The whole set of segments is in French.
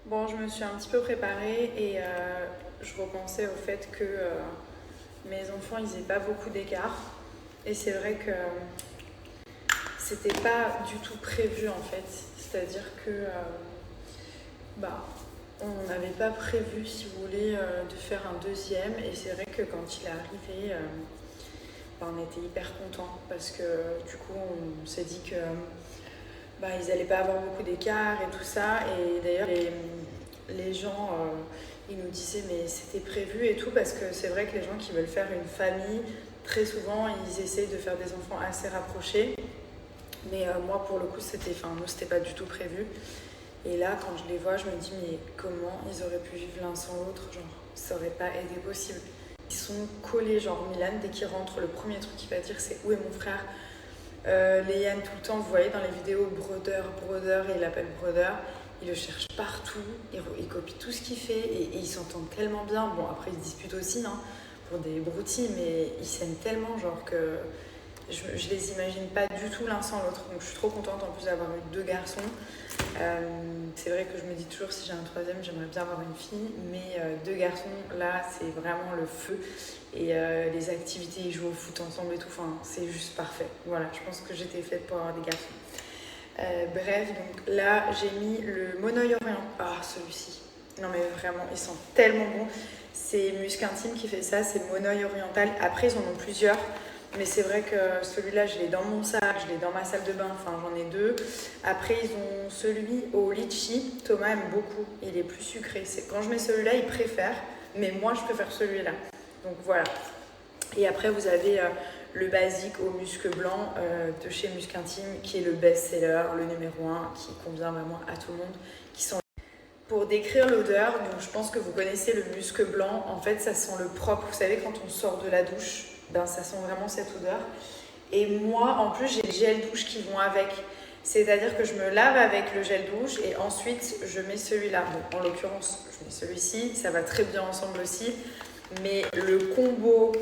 Bon, je me suis un petit peu préparée et je repensais au fait que mes enfants, ils n'aient pas beaucoup d'écart. Et c'est vrai que c'était pas du tout prévu en fait. C'est-à-dire que bah, on n'avait pas prévu, si vous voulez, de faire un deuxième. Et c'est vrai que quand il est arrivé, on était hyper contents parce que du coup, on s'est dit que ils n'allaient pas avoir beaucoup d'écart et tout ça. Et d'ailleurs, les gens, ils nous disaient mais c'était prévu et tout, parce que c'est vrai que les gens qui veulent faire une famille, très souvent, ils essayent de faire des enfants assez rapprochés. Mais moi, pour le coup, nous, c'était pas du tout prévu. Et là, quand je les vois, je me dis mais comment ils auraient pu vivre l'un sans l'autre, genre, ça aurait pas été possible. Ils sont collés, genre Milan, dès qu'il rentre, le premier truc qu'il va dire c'est où est mon frère. Léane, tout le temps, vous voyez dans les vidéos, brother, brother, et il l'appelle brother. Il le cherche partout, il copie tout ce qu'il fait et ils s'entendent tellement bien. Bon, après, ils se disputent aussi pour des broutilles, mais ils s'aiment tellement, genre que je les imagine pas du tout l'un sans l'autre. Donc, je suis trop contente en plus d'avoir eu 2 garçons. C'est vrai que je me dis toujours, si j'ai un troisième, j'aimerais bien avoir une fille, mais 2 garçons, là, c'est vraiment le feu. Et les activités, ils jouent au foot ensemble et tout, enfin, c'est juste parfait. Voilà, je pense que j'étais faite pour avoir des garçons. Bref, donc là, j'ai mis le Monoeil Orient. Ah, celui-ci. Non, mais vraiment, ils sont tellement bons. C'est Musc Intime qui fait ça, c'est le Monoeil Oriental. Après, ils en ont plusieurs. Mais c'est vrai que celui-là, je l'ai dans mon sac, je l'ai dans ma salle de bain, enfin j'en ai 2. Après, ils ont celui au litchi. Thomas aime beaucoup, il est plus sucré. Quand je mets celui-là, il préfère, mais moi, je préfère celui-là. Donc voilà. Et après, vous avez le basique au musc blanc de chez Musc Intime, qui est le best-seller, le numéro 1, qui convient vraiment à tout le monde. Pour décrire l'odeur, donc je pense que vous connaissez le musc blanc. En fait, ça sent le propre. Vous savez, quand on sort de la douche, ça sent vraiment cette odeur. Et moi, en plus, j'ai le gel douche qui vont avec. C'est-à-dire que je me lave avec le gel douche et ensuite, je mets celui-là. Bon, en l'occurrence, je mets celui-ci. Ça va très bien ensemble aussi. Mais le combo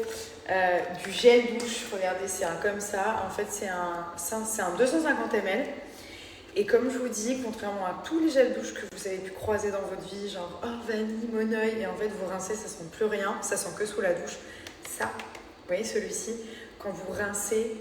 du gel douche, regardez, c'est un comme ça. En fait, c'est un 250 ml. Et comme je vous dis, contrairement à tous les gels douche que vous avez pu croiser dans votre vie, genre vanille, Monoeil, et en fait vous rincez, ça sent plus rien, ça sent que sous la douche. Ça, vous voyez celui-ci, quand vous rincez,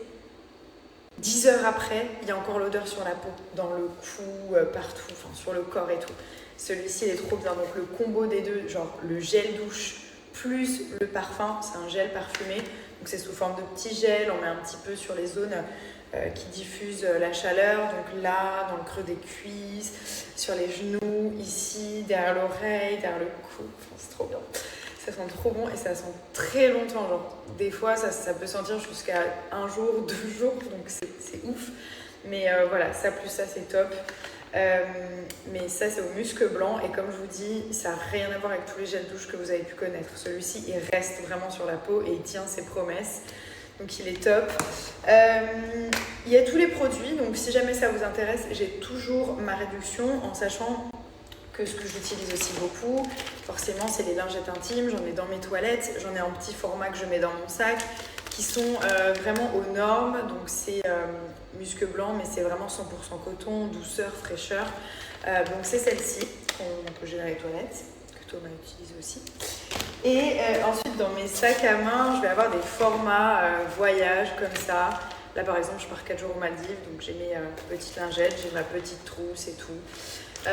10 heures après, il y a encore l'odeur sur la peau, dans le cou, partout, enfin sur le corps et tout. Celui-ci, il est trop bien. Donc le combo des deux, genre le gel douche plus le parfum, c'est un gel parfumé. Donc c'est sous forme de petits gels, on met un petit peu sur les zones qui diffusent la chaleur. Donc là, dans le creux des cuisses, sur les genoux, ici, derrière l'oreille, derrière le cou. Enfin, c'est trop bien. Ça sent trop bon et ça sent très longtemps. Genre, des fois, ça peut sentir jusqu'à 1 jour, 2 jours, donc c'est ouf. Mais voilà, ça plus ça, c'est top. Mais ça, c'est au musc blanc. Et comme je vous dis, ça n'a rien à voir avec tous les gels douche que vous avez pu connaître. Celui-ci, il reste vraiment sur la peau et il tient ses promesses. Donc, il est top. Il y a tous les produits. Donc, si jamais ça vous intéresse, j'ai toujours ma réduction en sachant que ce que j'utilise aussi beaucoup, forcément, c'est les lingettes intimes. J'en ai dans mes toilettes. J'en ai en petit format que je mets dans mon sac, qui sont vraiment aux normes. Donc c'est musc blanc, mais c'est vraiment 100% coton, douceur, fraîcheur. Donc c'est celle-ci que j'ai dans les toilettes, que Thomas utilise aussi. Et ensuite, dans mes sacs à main, je vais avoir des formats voyage comme ça. Là, par exemple, je pars 4 jours aux Maldives, donc j'ai mes petites lingettes, j'ai ma petite trousse et tout.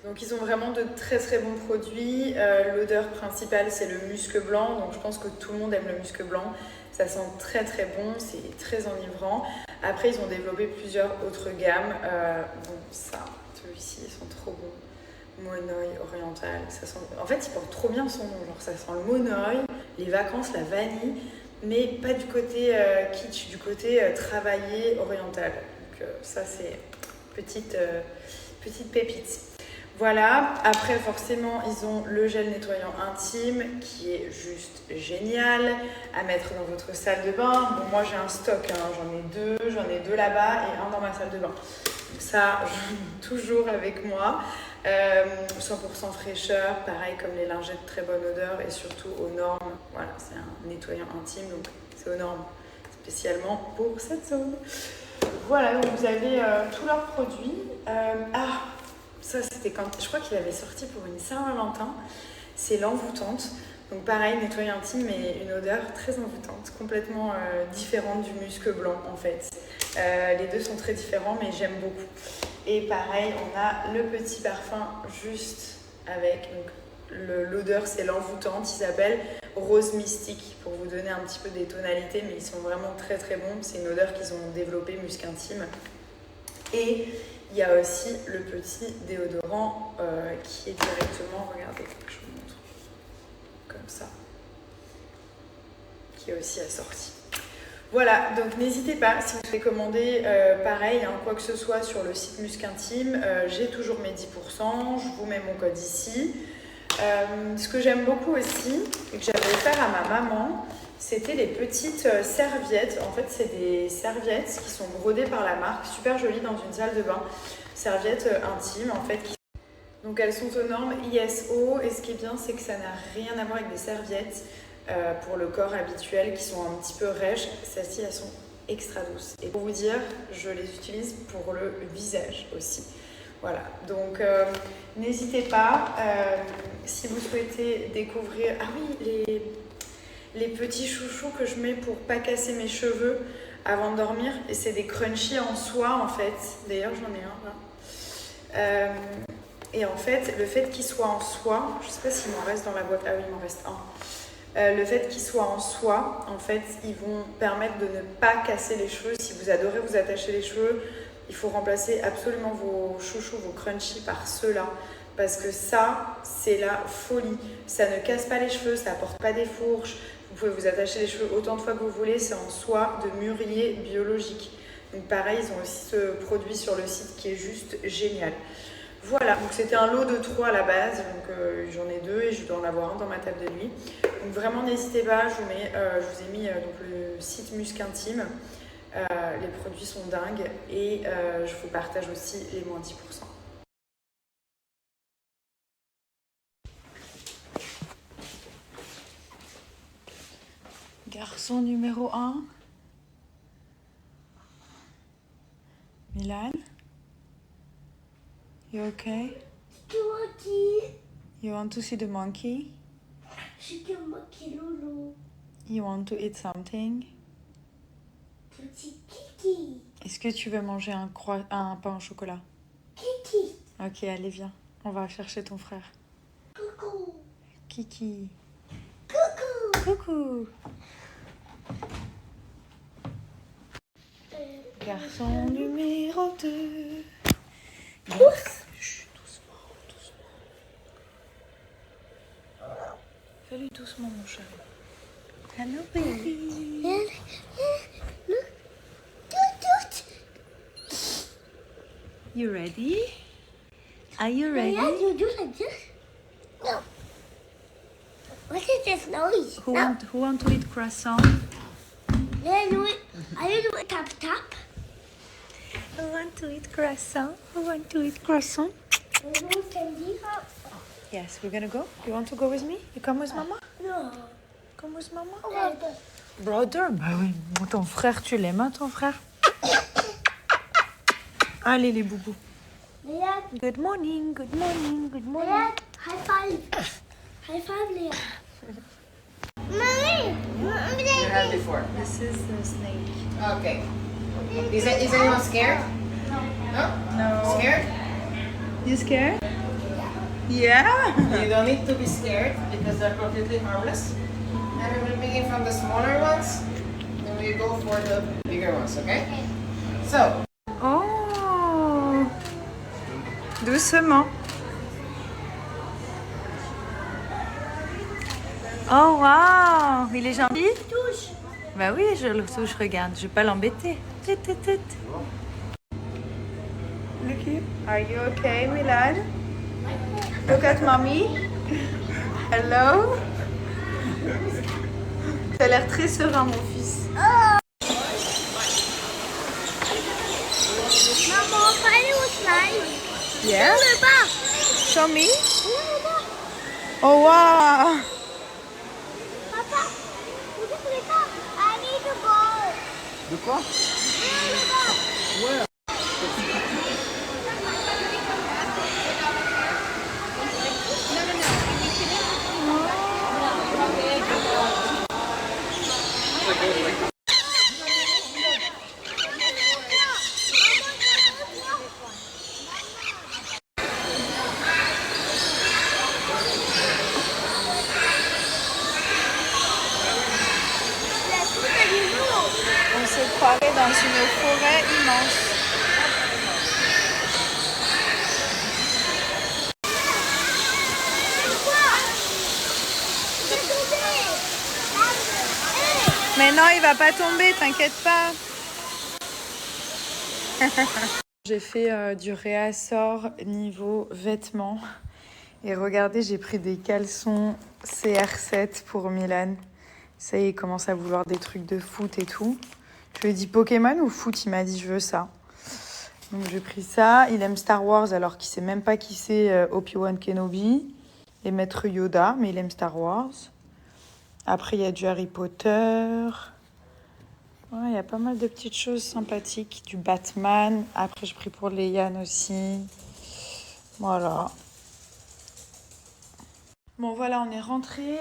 Donc ils ont vraiment de très très bons produits. L'odeur principale, c'est le musc blanc, donc je pense que tout le monde aime le musc blanc. Ça sent très très bon, c'est très enivrant. Après, ils ont développé plusieurs autres gammes. Bon, ça, celui-ci, ils sont trop bons. Monoeil oriental. Ça sent... En fait, il porte trop bien son nom. Genre, ça sent le monoeil, les vacances, la vanille, mais pas du côté kitsch, du côté travaillé oriental. Donc ça, c'est petite pépite. Voilà, après forcément ils ont le gel nettoyant intime qui est juste génial à mettre dans votre salle de bain. Bon, moi j'ai un stock, j'en ai deux là-bas et un dans ma salle de bain. Donc ça, toujours avec moi. 100% fraîcheur, pareil comme les lingettes, très bonne odeur et surtout aux normes. Voilà, c'est un nettoyant intime, donc c'est aux normes spécialement pour cette zone. Voilà, donc vous avez tous leurs produits. Ça c'était c'était quand... Je crois qu'il avait sorti pour une Saint-Valentin. C'est l'envoûtante. Donc pareil, nettoyant intime, mais une odeur très envoûtante, complètement différente du musc blanc en fait. Les deux sont très différents, mais j'aime beaucoup. Et pareil, on a le petit parfum juste avec, donc l'odeur c'est l'envoûtante, il s'appelle Rose Mystique, pour vous donner un petit peu des tonalités, mais ils sont vraiment très très bons. C'est une odeur qu'ils ont développée, musc intime. Et il y a aussi le petit déodorant qui est directement, regardez, je vous montre, comme ça, qui est aussi assorti. Voilà, donc n'hésitez pas, si vous voulez commander pareil, hein, quoi que ce soit sur le site Musc Intime, j'ai toujours mes 10%, je vous mets mon code ici. Ce que j'aime beaucoup aussi, et que j'avais offert à ma maman, c'était les petites serviettes. En fait, c'est des serviettes qui sont brodées par la marque, super jolies dans une salle de bain. Serviettes intimes, en fait. Donc elles sont aux normes ISO, et ce qui est bien, c'est que ça n'a rien à voir avec des serviettes pour le corps habituel qui sont un petit peu rêches. Celles-ci, elles sont extra douces. Et pour vous dire, je les utilise pour le visage aussi. Voilà, donc n'hésitez pas, si vous souhaitez découvrir... Ah oui, les petits chouchous que je mets pour pas casser mes cheveux avant de dormir. Et c'est des crunchies en soie en fait. D'ailleurs, j'en ai un là. Et en fait, le fait qu'ils soient en soie, je sais pas s'il m'en reste dans la boîte. Ah oui, il m'en reste un. Le fait qu'ils soient en soie, en fait, ils vont permettre de ne pas casser les cheveux. Si vous adorez vous attacher les cheveux, il faut remplacer absolument vos chouchous, vos crunchies par ceux-là. Parce que ça, c'est la folie. Ça ne casse pas les cheveux, ça apporte pas des fourches. Vous pouvez vous attacher les cheveux autant de fois que vous voulez. C'est en soie de mûrier biologique. Donc pareil, ils ont aussi ce produit sur le site qui est juste génial. Voilà, donc c'était un lot de 3 à la base, donc j'en ai 2 et je dois en avoir un dans ma table de nuit. Donc vraiment n'hésitez pas, je vous ai mis donc, le site Musc Intime. Les produits sont dingues et je vous partage aussi les moins 10%. Garçon numéro 1. Milan? You okay? You want to see the monkey? You want to eat something? Est-ce que tu veux manger un pain au chocolat? Ok, allez, viens. On va chercher ton frère. Coucou. Kiki. Coucou. Coucou. Garçon numéro 2. Chut, doucement, doucement. Fais-lui doucement, mon chéri. Hello, baby. You ready? Are you ready? Yeah, you do like this? No. What is this noise? Who want to eat croissant? Yeah, do it. Are you doing tap tap? Who want to eat croissant? Who want to eat croissant? Yes, we're gonna go. You want to go with me? You come with mama? No. Come with mama? Brother. Brother? Bah oui, ton frère, tu l'aimes, hein, ton frère? Allez, les boubous. Léa. Good morning, good morning, good morning. Léa, high five. High five, Léa. Mommy. You had before. This is the snake. Okay. Is anyone scared? No. No. Scared? You scared? Yeah. You don't need to be scared because they're completely harmless. And we're picking from the smaller ones, then we go for the bigger ones, okay? So. Oh. Doucement. Oh wow, il est gentil. Touche. Bah oui, je le touche, regarde, je vais pas l'embêter. Tut, tut, tut. Look here. Are you okay, Milan? Look at mommy. Hello. T'as l'air très serein, mon fils. Maman, allez au slime. Yeah. Le bas. Show me. Le bas. Oh wow. Papa, vous ne pas. I need a ball. De quoi? Le bas. Ouais. Dans une forêt immense. Mais non, il va pas tomber, t'inquiète pas. J'ai fait du réassort niveau vêtements. Et regardez, j'ai pris des caleçons CR7 pour Milan. Ça y est, il commence à vouloir des trucs de foot et tout. Je lui ai dit Pokémon ou foot, il m'a dit je veux ça. Donc j'ai pris ça. Il aime Star Wars alors qu'il sait même pas qui c'est Obi-Wan Kenobi et Maître Yoda, mais il aime Star Wars. Après, il y a du Harry Potter. Ouais, il y a pas mal de petites choses sympathiques. Du Batman. Après, j'ai pris pour Léane aussi. Voilà. Bon, voilà, on est rentré.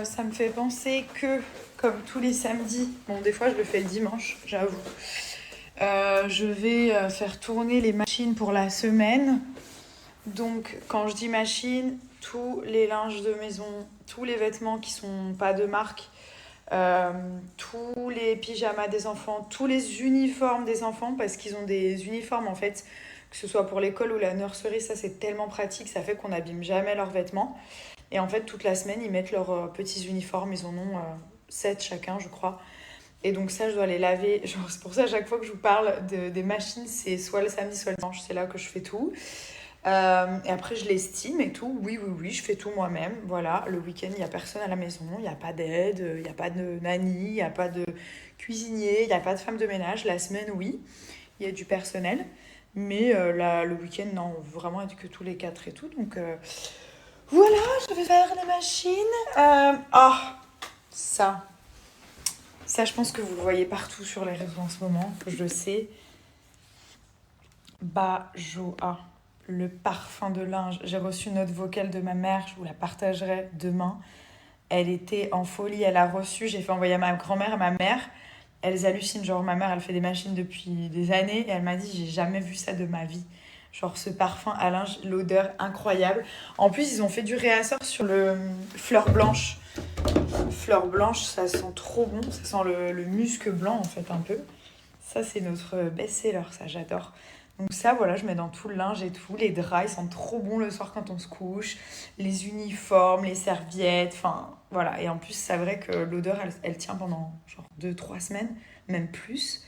Ça me fait penser que, comme tous les samedis, bon, des fois, je le fais le dimanche, j'avoue. Je vais faire tourner les machines pour la semaine. Donc, quand je dis machine, tous les linges de maison, tous les vêtements qui sont pas de marque, tous les pyjamas des enfants, tous les uniformes des enfants, parce qu'ils ont des uniformes en fait, que ce soit pour l'école ou la nurserie, ça c'est tellement pratique, ça fait qu'on n'abîme jamais leurs vêtements. Et en fait, toute la semaine, ils mettent leurs petits uniformes, ils en ont 7 chacun, je crois. Et donc ça, je dois les laver. Genre, c'est pour ça, à chaque fois que je vous parle des machines, c'est soit le samedi, soit le dimanche, c'est là que je fais tout. Et après, je l'estime et tout. Oui, je fais tout moi-même. Voilà, le week-end, il n'y a personne à la maison, il n'y a pas d'aide, il n'y a pas de nanny, il n'y a pas de cuisinier, il n'y a pas de femme de ménage. La semaine, oui, il y a du personnel. Mais le week-end, non, on veut vraiment être que tous les 4 et tout. Donc voilà, je vais faire les machines. Ça, je pense que vous le voyez partout sur les réseaux en ce moment, je le sais. Bajoa. Le parfum de linge. J'ai reçu une note vocale de ma mère, je vous la partagerai demain. Elle était en folie, elle a reçu, j'ai fait envoyer à ma grand-mère et à ma mère. Elles hallucinent, genre ma mère elle fait des machines depuis des années et elle m'a dit j'ai jamais vu ça de ma vie. Genre ce parfum à linge, l'odeur incroyable. En plus ils ont fait du réassort sur le fleur blanche. Fleur blanche, ça sent trop bon, ça sent le musc blanc en fait un peu. Ça c'est notre best-seller, ça j'adore. Donc ça, voilà, je mets dans tout le linge et tout. Les draps, ils sentent trop bon le soir quand on se couche. Les uniformes, les serviettes, enfin, voilà. Et en plus, c'est vrai que l'odeur, elle tient pendant genre 2-3 semaines, même plus.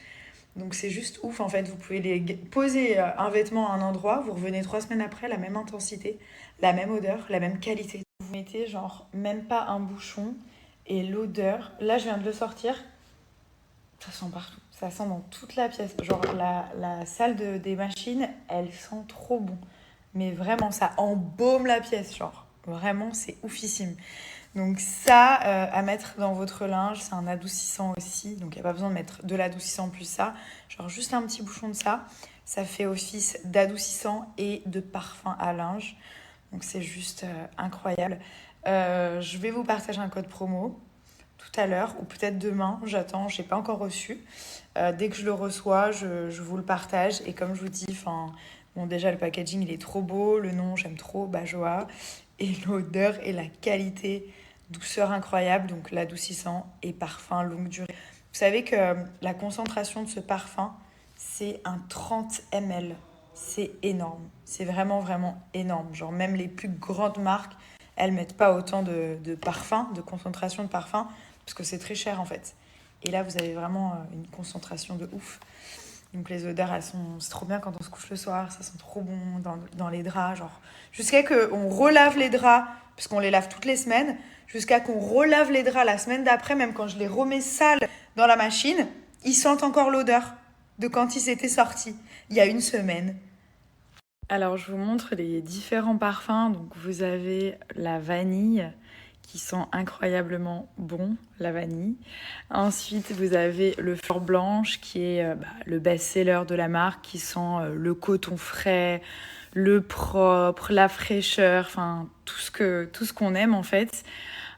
Donc c'est juste ouf, en fait. Vous pouvez poser un vêtement à un endroit, vous revenez 3 semaines après, la même intensité, la même odeur, la même qualité. Vous mettez genre même pas un bouchon et l'odeur, là, je viens de le sortir, ça sent partout. Ça sent dans toute la pièce. Genre, la salle des machines, elle sent trop bon. Mais vraiment, ça embaume la pièce, genre. Vraiment, c'est oufissime. Donc ça, à mettre dans votre linge, c'est un adoucissant aussi. Donc, il n'y a pas besoin de mettre de l'adoucissant plus ça. Genre, juste un petit bouchon de ça. Ça fait office d'adoucissant et de parfum à linge. Donc, c'est juste incroyable. Je vais vous partager un code promo tout à l'heure ou peut-être demain, j'attends, je n'ai pas encore reçu. Dès que je le reçois, je vous le partage et comme je vous dis, bon, déjà le packaging il est trop beau, le nom j'aime trop, Bajoa, et l'odeur et la qualité, douceur incroyable, donc l'adoucissant et parfum longue durée. Vous savez que la concentration de ce parfum, c'est un 30 ml, c'est énorme, c'est vraiment vraiment énorme, genre même les plus grandes marques, elles mettent pas autant de parfum, de concentration de parfum, parce que c'est très cher en fait. Et là, vous avez vraiment une concentration de ouf. Donc les odeurs, c'est trop bien quand on se couche le soir, ça sent trop bon dans les draps, genre. Jusqu'à qu'on relave les draps, parce qu'on les lave toutes les semaines, jusqu'à qu'on relave les draps la semaine d'après, même quand je les remets sales dans la machine, ils sentent encore l'odeur de quand ils étaient sortis, il y a une semaine. Alors, je vous montre les différents parfums. Donc, vous avez la vanille qui sent incroyablement bon, la vanille. Ensuite, vous avez le fleur blanche qui est le best-seller de la marque, qui sent le coton frais, le propre, la fraîcheur, enfin tout ce qu'on aime en fait.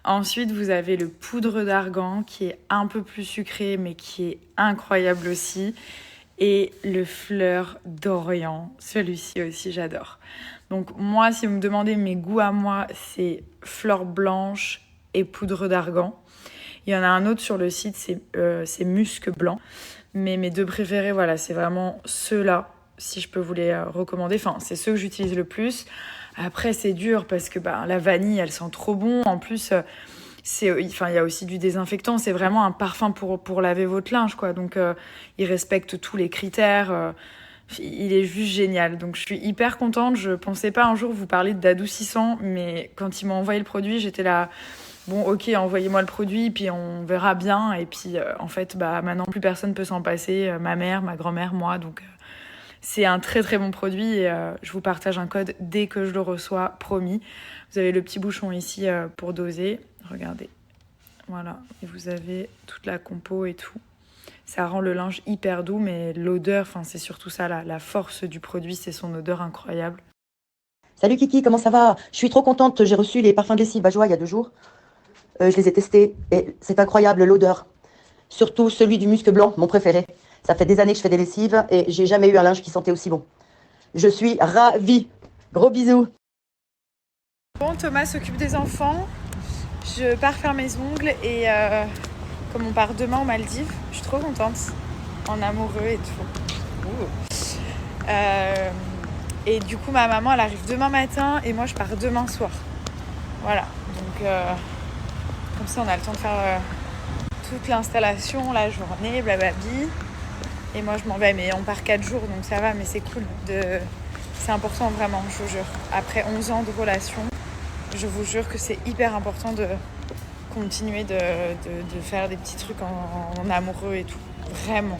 Ensuite, vous avez le poudre d'argan qui est un peu plus sucré mais qui est incroyable aussi. Et le fleur d'Orient, celui-ci aussi j'adore. Donc moi, si vous me demandez mes goûts à moi, c'est fleur blanche et poudre d'argan. Il y en a un autre sur le site, c'est musc blanc. Mais mes 2 préférés, voilà, c'est vraiment ceux-là, si je peux vous les recommander. Enfin, c'est ceux que j'utilise le plus. Après, c'est dur parce que la vanille, elle sent trop bon. En plus, il y a aussi du désinfectant. C'est vraiment un parfum pour laver votre linge, quoi. Donc, il respecte tous les critères. Il est juste génial. Donc, je suis hyper contente. Je pensais pas un jour vous parler d'adoucissant, mais quand ils m'ont envoyé le produit, j'étais là... Bon, ok, envoyez-moi le produit, puis on verra bien. Et puis, en fait, maintenant, plus personne peut s'en passer. Ma mère, ma grand-mère, moi. Donc, c'est un très, très bon produit. Et je vous partage un code dès que je le reçois, promis. Vous avez le petit bouchon ici pour doser. Regardez. Voilà. Et vous avez toute la compo et tout. Ça rend le linge hyper doux, mais l'odeur, c'est surtout ça, la force du produit, c'est son odeur incroyable. Salut Kiki, comment ça va? Je suis trop contente, j'ai reçu les parfums de lessive Bajoie il y a 2 jours. Je les ai testés et c'est incroyable l'odeur. Surtout celui du musc blanc, mon préféré. Ça fait des années que je fais des lessives et j'ai jamais eu un linge qui sentait aussi bon. Je suis ravie. Gros bisous. Bon, Thomas s'occupe des enfants. Je pars faire mes ongles et comme on part demain aux Maldives, je suis trop contente. En amoureux et tout. Et du coup, ma maman, elle arrive demain matin et moi, je pars demain soir. Voilà. Donc, comme ça, on a le temps de faire toute l'installation, la journée, blablabli. Et moi, je m'en vais. Mais on part 4 jours, donc ça va. Mais c'est cool. C'est important, vraiment, je vous jure. Après 11 ans de relation, je vous jure que c'est hyper important de continuer de faire des petits trucs en amoureux et tout. Vraiment.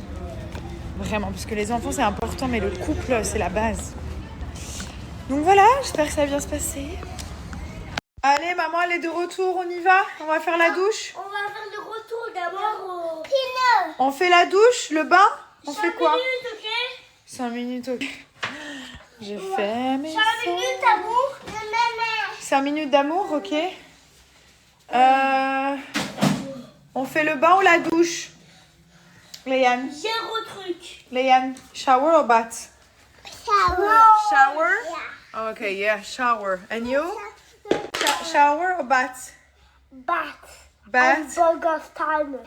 Vraiment. Parce que les enfants, c'est important, mais le couple, c'est la base. Donc voilà, j'espère que ça va bien se passer. Allez, maman, elle est de retour, on y va? On va faire la douche? On va faire le retour d'abord au Pina. On fait la douche, le bain? On fait quoi? 5 minutes, ok? 5 minutes, ok. J'ai fait mes 5 minutes d'amour de maman. 5 minutes d'amour, ok. On fait le bain ou la douche? Léane. 0 truc. Léane, shower or bath? Shower. Shower? Okay, yeah, shower. And you? Shower or bath? Bath. Bath? Bug of time. No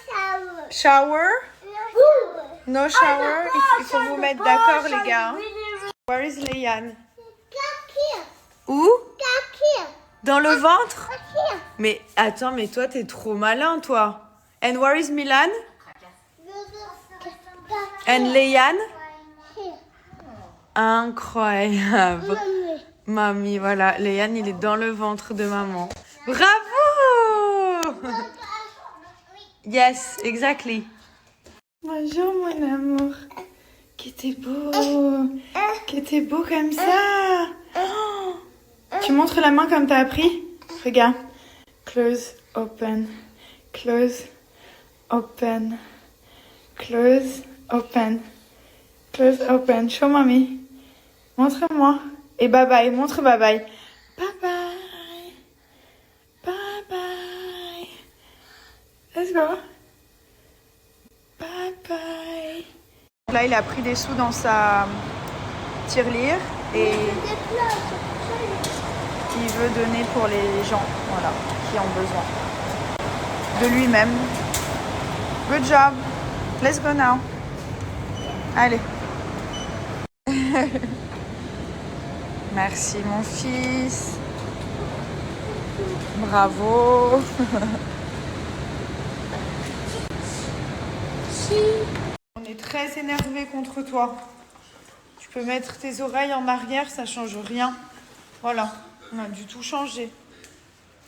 shower. Shower? No shower. No shower? Il faut vous mettre d'accord, les gars. Where is Léane? Où? Dans le ventre? Mais attends, mais toi, t'es trop malin, toi. And where is Milan? And Léane? Incroyable. Mamie, voilà. Léane, il est dans le ventre de maman. Bravo! Yes, exactly. Bonjour, mon amour. Que t'es beau. Que t'es beau comme ça. Oh. Tu montres la main comme t'as appris? Regarde. Close, open. Close, open. Close, open. Close, open. Show mommy. Montre-moi. Et bye bye. Montre bye bye. Bye bye. Bye bye. Let's go. Bye bye. Là, il a pris des sous dans sa tirelire et il veut donner pour les gens, voilà, qui ont besoin de lui-même. Good job. Let's go now. Allez. Merci mon fils. Bravo. On est très énervé contre toi. Tu peux mettre tes oreilles en arrière, ça change rien. Voilà, on a du tout changé.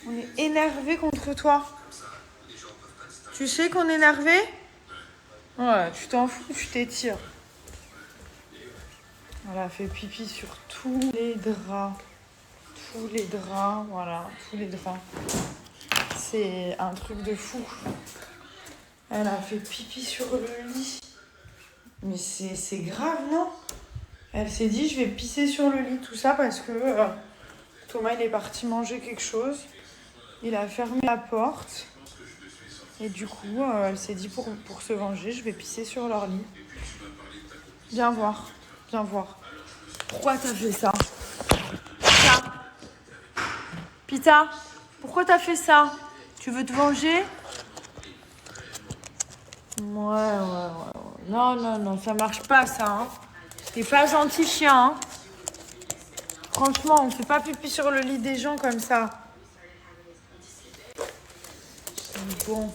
On est énervé contre toi. Tu sais qu'on est énervé? Ouais, tu t'en fous, tu t'étires. Voilà, elle fait pipi sur tous les draps. Tous les draps, voilà, tous les draps. C'est un truc de fou. Elle a fait pipi sur le lit. Mais c'est grave, non? Elle s'est dit, je vais pisser sur le lit, tout ça parce que Thomas, il est parti manger quelque chose. Il a fermé la porte. Et du coup, elle s'est dit, pour se venger, je vais pisser sur leur lit. Viens voir, viens voir. Pourquoi t'as fait ça? Pita, pourquoi t'as fait ça? Tu veux te venger? Ouais. Non, non, non, ça marche pas ça. Hein. T'es pas gentil chien. Hein. Franchement, on fait pas pipi sur le lit des gens comme ça. Bon.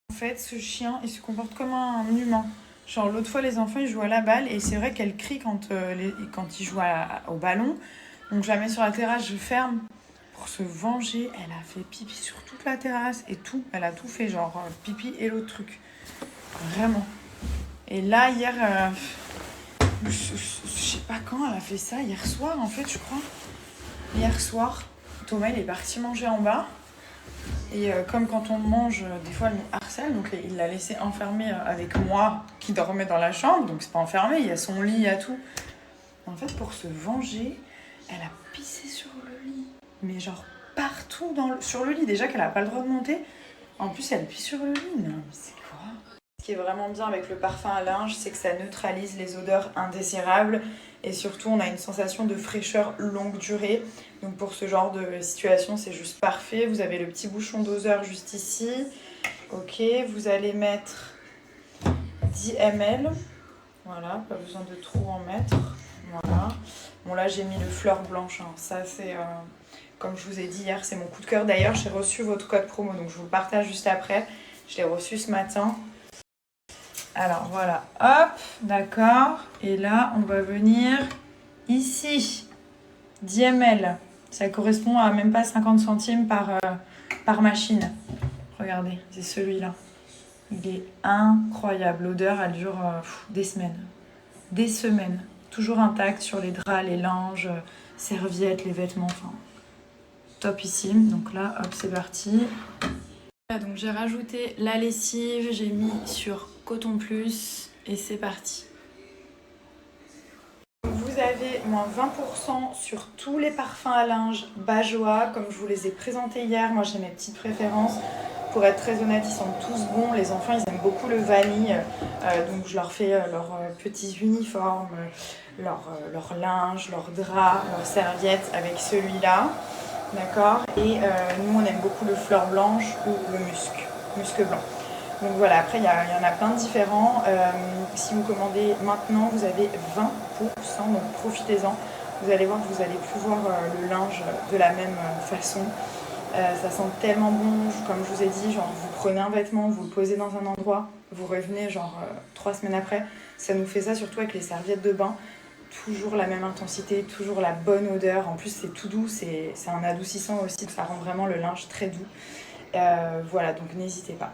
En fait, ce chien, il se comporte comme un humain. Genre, l'autre fois, les enfants, ils jouent à la balle et c'est vrai qu'elle crie quand ils jouent au ballon. Donc, je la mets sur la terrasse, je ferme. Pour se venger, elle a fait pipi sur toute la terrasse et tout. Elle a tout fait, genre pipi et l'autre truc. Vraiment. Et là, hier, je sais pas quand elle a fait ça. Hier soir, en fait, je crois. Hier soir, Thomas, il est parti manger en bas. Et comme quand on mange, des fois, elle nous harcèle. Donc, il l'a laissé enfermer avec moi, qui dormait dans la chambre. Donc, c'est pas enfermé, il y a son lit, il y a tout. En fait, pour se venger, elle a pissé sur le lit. Mais genre partout sur le lit. Déjà qu'elle n'a pas le droit de monter. En plus, elle pisse sur le lit. Non, mais c'est quoi? Ce qui est vraiment bien avec le parfum à linge, c'est que ça neutralise les odeurs indésirables. Et surtout, on a une sensation de fraîcheur longue durée. Donc pour ce genre de situation, c'est juste parfait. Vous avez le petit bouchon doseur juste ici. Ok, vous allez mettre 10 ml. Voilà, pas besoin de trop en mettre. Voilà. Bon là, j'ai mis le fleur blanche. Hein. Ça, c'est... Comme je vous ai dit hier, c'est mon coup de cœur. D'ailleurs, j'ai reçu votre code promo, donc je vous le partage juste après. Je l'ai reçu ce matin. Alors voilà, hop, d'accord. Et là, on va venir ici. 10 ml. Ça correspond à même pas 50 centimes par machine. Regardez, c'est celui-là. Il est incroyable. L'odeur, elle dure des semaines. Des semaines. Toujours intacte sur les draps, les linges, serviettes, les vêtements, enfin... Topissime. Donc là, hop, c'est parti. Donc j'ai rajouté la lessive, j'ai mis sur Coton Plus et c'est parti. Vous avez moins 20% sur tous les parfums à linge Bajoa, comme je vous les ai présentés hier. Moi j'ai mes petites préférences. Pour être très honnête, ils sont tous bons. Les enfants, ils aiment beaucoup le vanille. Donc je leur fais leurs petits uniformes, leur linge, leurs draps, leurs serviettes avec celui-là. D'accord. Et nous, on aime beaucoup le fleur blanche ou le musc blanc. Donc voilà, après, il y en a plein de différents. Si vous commandez maintenant, vous avez 20%, donc profitez-en. Vous allez voir que vous allez plus voir le linge de la même façon. Ça sent tellement bon, comme je vous ai dit, genre vous prenez un vêtement, vous le posez dans un endroit, vous revenez genre 3 semaines après. Ça nous fait ça surtout avec les serviettes de bain. Toujours la même intensité, toujours la bonne odeur. En plus, c'est tout doux, c'est un adoucissant aussi. Ça rend vraiment le linge très doux. Voilà, donc n'hésitez pas.